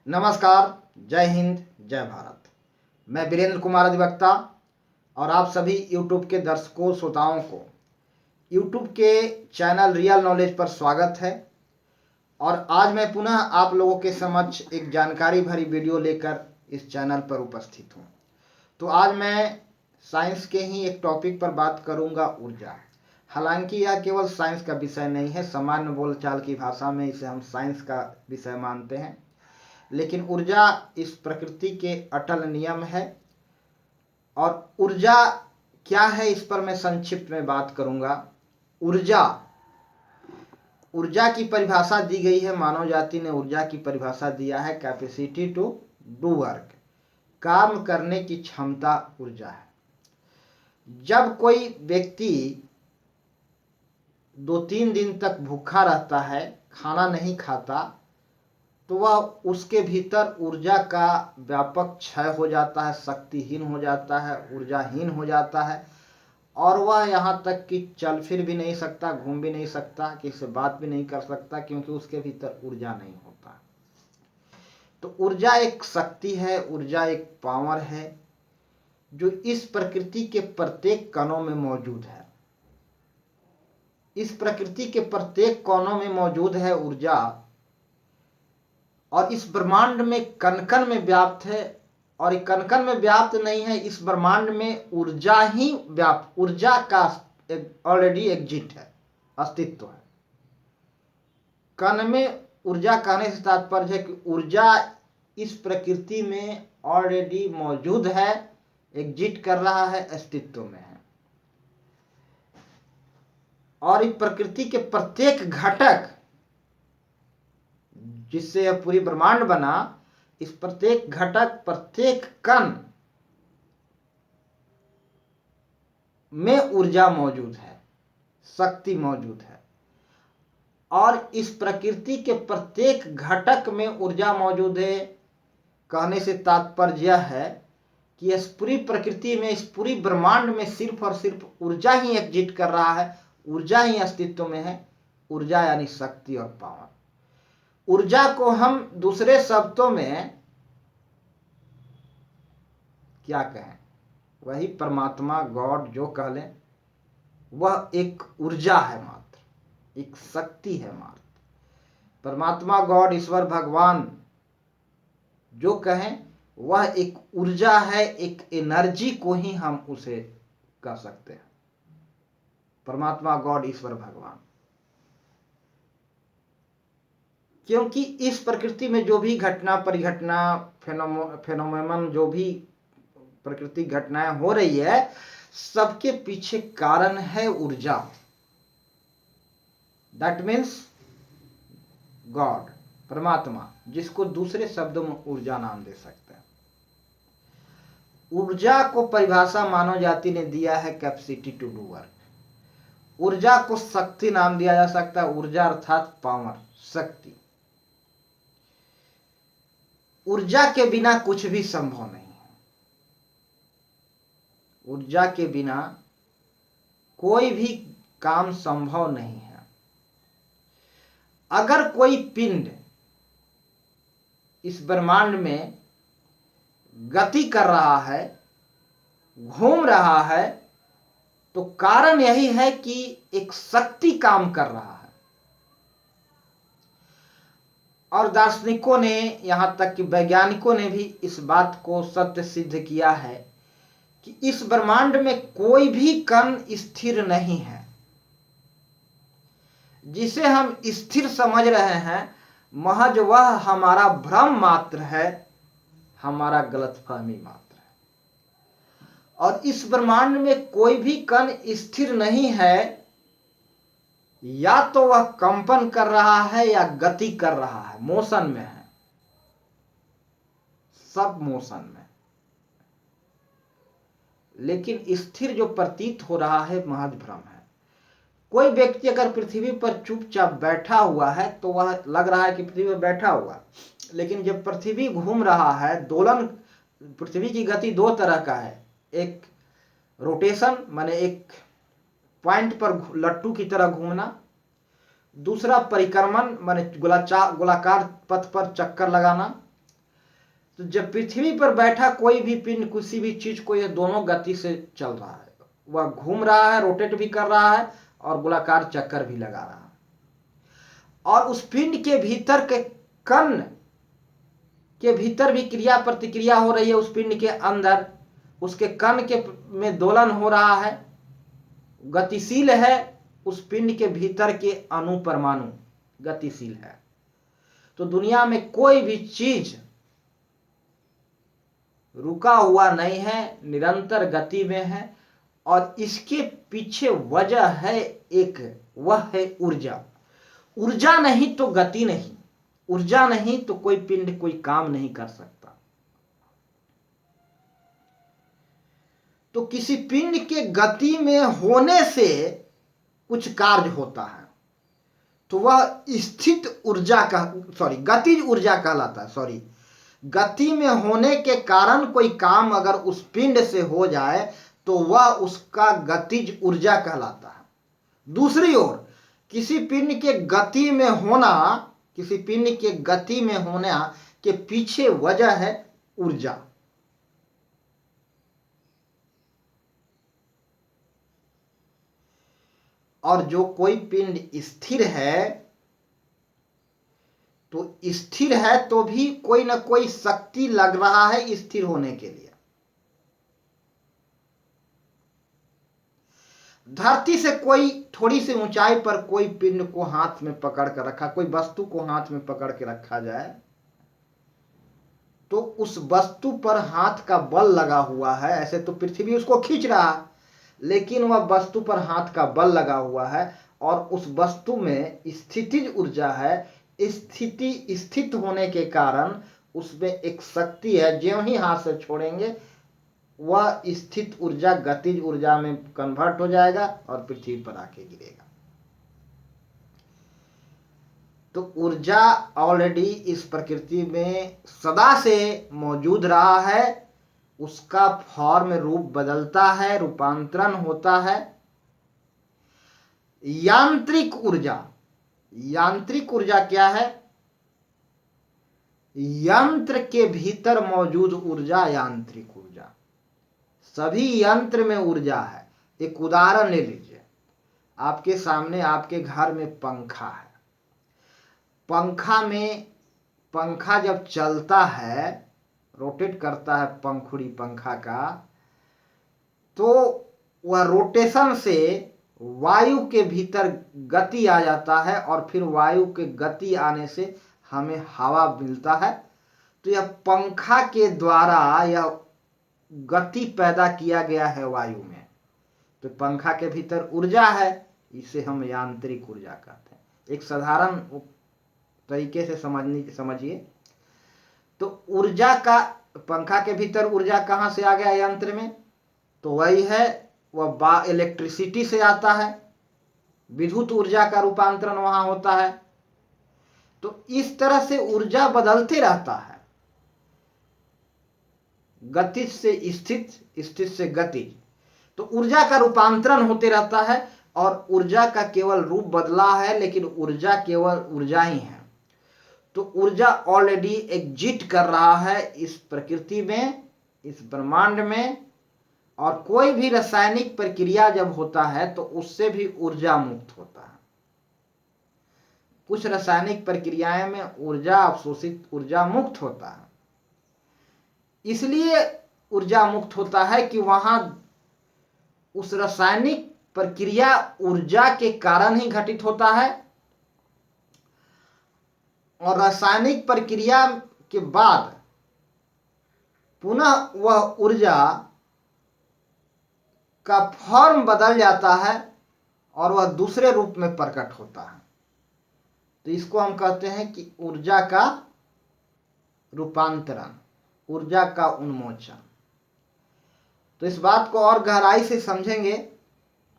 नमस्कार, जय हिंद, जय भारत। मैं वीरेंद्र कुमार अधिवक्ता और आप सभी यूट्यूब के दर्शकों श्रोताओं को यूट्यूब के चैनल रियल नॉलेज पर स्वागत है। और आज मैं पुनः आप लोगों के समक्ष एक जानकारी भरी वीडियो लेकर इस चैनल पर उपस्थित हूँ। तो आज मैं साइंस के ही एक टॉपिक पर बात करूँगा, ऊर्जा। हालांकि यह केवल साइंस का विषय नहीं है, सामान्य बोलचाल की भाषा में इसे हम साइंस का विषय मानते हैं, लेकिन ऊर्जा इस प्रकृति के अटल नियम है। और ऊर्जा क्या है इस पर मैं संक्षिप्त में बात करूंगा। ऊर्जा की परिभाषा दी गई है, मानव जाति ने ऊर्जा की परिभाषा दिया है कैपेसिटी टू डू वर्क, काम करने की क्षमता ऊर्जा है। जब कोई व्यक्ति 2-3 दिन तक भूखा रहता है, खाना नहीं खाता, तो वह उसके भीतर ऊर्जा का व्यापक क्षय हो जाता है, शक्तिहीन हो जाता है, ऊर्जाहीन हो जाता है और वह यहाँ तक कि चल फिर भी नहीं सकता, घूम भी नहीं सकता, किसी से बात भी नहीं कर सकता, क्योंकि उसके भीतर ऊर्जा नहीं होता। तो ऊर्जा एक शक्ति है, ऊर्जा एक पावर है जो इस प्रकृति के प्रत्येक कणों में मौजूद है। इस प्रकृति के प्रत्येक कोनों में मौजूद है ऊर्जा, और इस ब्रह्मांड में कण-कण में व्याप्त है। और ये कण-कण में व्याप्त नहीं है, इस ब्रह्मांड में ऊर्जा ही व्याप्त, ऊर्जा का ऑलरेडी एग्जिट है, अस्तित्व है। कण में ऊर्जा कहने से तात्पर्य है कि ऊर्जा इस प्रकृति में ऑलरेडी मौजूद है, एग्जिट कर रहा है, अस्तित्व में है। और इस प्रकृति के प्रत्येक घटक जिससे यह पूरी ब्रह्मांड बना, इस प्रत्येक घटक, प्रत्येक कण में ऊर्जा मौजूद है, शक्ति मौजूद है। और इस प्रकृति के प्रत्येक घटक में ऊर्जा मौजूद है कहने से तात्पर्य यह है कि इस पूरी प्रकृति में, इस पूरी ब्रह्मांड में सिर्फ और सिर्फ ऊर्जा ही एग्जिट कर रहा है, ऊर्जा ही अस्तित्व में है। ऊर्जा यानी शक्ति और पावर। ऊर्जा को हम दूसरे शब्दों में क्या कहें, वही परमात्मा, गॉड जो कह लें, वह एक ऊर्जा है मात्र, एक शक्ति है मात्र। परमात्मा, गॉड, ईश्वर, भगवान जो कहें वह एक ऊर्जा है, एक एनर्जी को ही हम उसे कह सकते हैं। परमात्मा, गॉड, ईश्वर, भगवान। क्योंकि इस प्रकृति में जो भी घटना, परिघटना, फेनोमेनन, जो भी प्रकृति घटनाएं हो रही है, सबके पीछे कारण है ऊर्जा। दैट मीन्स गॉड, परमात्मा, जिसको दूसरे शब्दों में ऊर्जा नाम दे सकते हैं। ऊर्जा को परिभाषा मानव जाति ने दिया है कैपेसिटी टू डू वर्क। ऊर्जा को शक्ति नाम दिया जा सकता है, ऊर्जा अर्थात पावर, शक्ति। ऊर्जा के बिना कुछ भी संभव नहीं है। ऊर्जा के बिना कोई भी काम संभव नहीं है। अगर कोई पिंड इस ब्रह्मांड में गति कर रहा है, घूम रहा है, तो कारण यही है कि एक शक्ति काम कर रहा है। और दार्शनिकों ने, यहां तक कि वैज्ञानिकों ने भी इस बात को सत्य सिद्ध किया है कि इस ब्रह्मांड में कोई भी कण स्थिर नहीं है। जिसे हम स्थिर समझ रहे हैं, महज वह हमारा भ्रम मात्र है, हमारा गलतफहमी मात्र है। और इस ब्रह्मांड में कोई भी कण स्थिर नहीं है, या तो वह कंपन कर रहा है या गति कर रहा है, मोशन में है, सब मोशन में। लेकिन स्थिर जो प्रतीत हो रहा है महज भ्रम है। कोई व्यक्ति अगर पृथ्वी पर चुपचाप बैठा हुआ है तो वह लग रहा है कि पृथ्वी पर बैठा हुआ, लेकिन जब पृथ्वी घूम रहा है, दोलन, पृथ्वी की गति दो तरह का है। एक रोटेशन माने एक पॉइंट पर लट्टू की तरह घूमना, दूसरा परिक्रमण माने गोलाकार पथ पर चक्कर लगाना। तो जब पृथ्वी पर बैठा कोई भी पिंड किसी भी चीज को, यह दोनों गति से चल रहा है, वह घूम रहा है, रोटेट भी कर रहा है और गोलाकार चक्कर भी लगा रहा है। और उस पिंड के भीतर के कण के भीतर भी क्रिया प्रतिक्रिया हो रही है। उस पिंड के अंदर उसके कण के में दोलन हो रहा है, गतिशील है। उस पिंड के भीतर के अणु परमाणु गतिशील है। तो दुनिया में कोई भी चीज रुका हुआ नहीं है, निरंतर गति में है। और इसके पीछे वजह है एक, वह है ऊर्जा। ऊर्जा नहीं तो गति नहीं, ऊर्जा नहीं तो कोई पिंड कोई काम नहीं कर सकता। तो किसी पिंड के गति में होने से कुछ कार्य होता है, तो वह स्थित ऊर्जा का गतिज ऊर्जा कहलाता है। गति में होने के कारण कोई काम अगर उस पिंड से हो जाए तो वह उसका गतिज ऊर्जा कहलाता है। दूसरी ओर किसी पिंड के गति में होना, किसी पिंड के गति में होना के पीछे वजह है ऊर्जा। और जो कोई पिंड स्थिर है, तो स्थिर है तो भी कोई ना कोई शक्ति लग रहा है स्थिर होने के लिए। धरती से कोई थोड़ी सी ऊंचाई पर कोई पिंड को हाथ में पकड़ कर रखा, कोई वस्तु को हाथ में पकड़ के रखा जाए, तो उस वस्तु पर हाथ का बल लगा हुआ है। ऐसे तो पृथ्वी उसको खींच रहा है, लेकिन वह वस्तु पर हाथ का बल लगा हुआ है और उस वस्तु में स्थितिज ऊर्जा है। स्थित होने के कारण उसमें एक शक्ति है, ज्यों ही हाथ से छोड़ेंगे वह स्थित ऊर्जा गतिज ऊर्जा में कन्वर्ट हो जाएगा और पृथ्वी पर आके गिरेगा। तो ऊर्जा ऑलरेडी इस प्रकृति में सदा से मौजूद रहा है। उसका फॉर्म रूप बदलता है, रूपांतरण होता है। यांत्रिक ऊर्जा, यांत्रिक ऊर्जा क्या है? यंत्र के भीतर मौजूद ऊर्जा यांत्रिक ऊर्जा। सभी यंत्र में ऊर्जा है। एक उदाहरण ले लीजिए, आपके सामने आपके घर में पंखा है। पंखा जब चलता है, रोटेट करता है पंखुड़ी पंखा का, तो वह रोटेशन से वायु के भीतर गति आ जाता है और फिर वायु के गति आने से हमें हवा मिलता है। तो यह पंखा के द्वारा यह गति पैदा किया गया है वायु में। तो पंखा के भीतर ऊर्जा है, इसे हम यांत्रिक ऊर्जा कहते हैं। एक साधारण तरीके से समझिए। तो ऊर्जा का, पंखा के भीतर ऊर्जा कहाँ से आ गया यंत्र में? तो वही है, वह इलेक्ट्रिसिटी से आता है। विद्युत ऊर्जा का रूपांतरण वहां होता है। तो इस तरह से ऊर्जा बदलते रहता है, गतिज से स्थित, स्थित से गतिज। तो ऊर्जा का रूपांतरण होते रहता है और ऊर्जा का केवल रूप बदला है, लेकिन ऊर्जा केवल ऊर्जा ही है। तो ऊर्जा ऑलरेडी एग्जिस्ट कर रहा है इस प्रकृति में, इस ब्रह्मांड में। और कोई भी रासायनिक प्रक्रिया जब होता है तो उससे भी ऊर्जा मुक्त होता है। कुछ रासायनिक प्रक्रियाएं में ऊर्जा अवशोषित, ऊर्जा मुक्त होता है। इसलिए ऊर्जा मुक्त होता है कि वहां उस रासायनिक प्रक्रिया ऊर्जा के कारण ही घटित होता है और रासायनिक प्रक्रिया के बाद पुनः वह ऊर्जा का फॉर्म बदल जाता है और वह दूसरे रूप में प्रकट होता है। तो इसको हम कहते हैं कि ऊर्जा का रूपांतरण, ऊर्जा का उन्मोचन। तो इस बात को और गहराई से समझेंगे।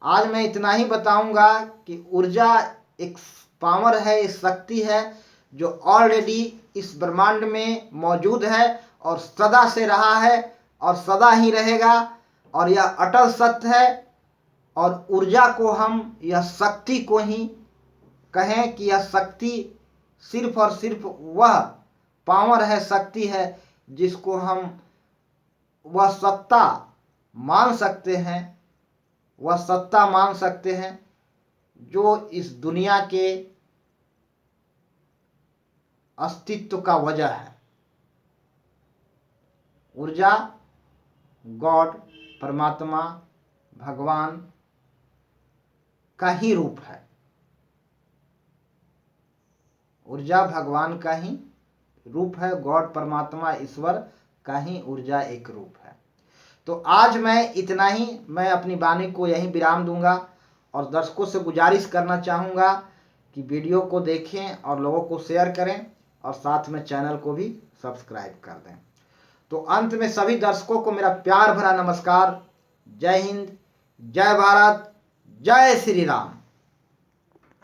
आज मैं इतना ही बताऊंगा कि ऊर्जा एक पावर है, एक शक्ति है जो ऑलरेडी इस ब्रह्मांड में मौजूद है और सदा से रहा है और सदा ही रहेगा और यह अटल सत्य है। और ऊर्जा को हम, यह शक्ति को ही कहें कि यह शक्ति सिर्फ और सिर्फ वह पावर है, शक्ति है जिसको हम वह सत्ता मान सकते हैं, वह सत्ता मान सकते हैं जो इस दुनिया के अस्तित्व का वजह है। ऊर्जा गॉड, परमात्मा, भगवान का ही रूप है। ऊर्जा भगवान का ही रूप है, गॉड परमात्मा ईश्वर का ही ऊर्जा एक रूप है। तो आज मैं इतना ही, मैं अपनी वाणी को यहीं विराम दूंगा और दर्शकों से गुजारिश करना चाहूँगा कि वीडियो को देखें और लोगों को शेयर करें और साथ में चैनल को भी सब्सक्राइब कर दें। तो अंत में सभी दर्शकों को मेरा प्यार भरा नमस्कार। जय हिंद, जय भारत, जय श्री राम।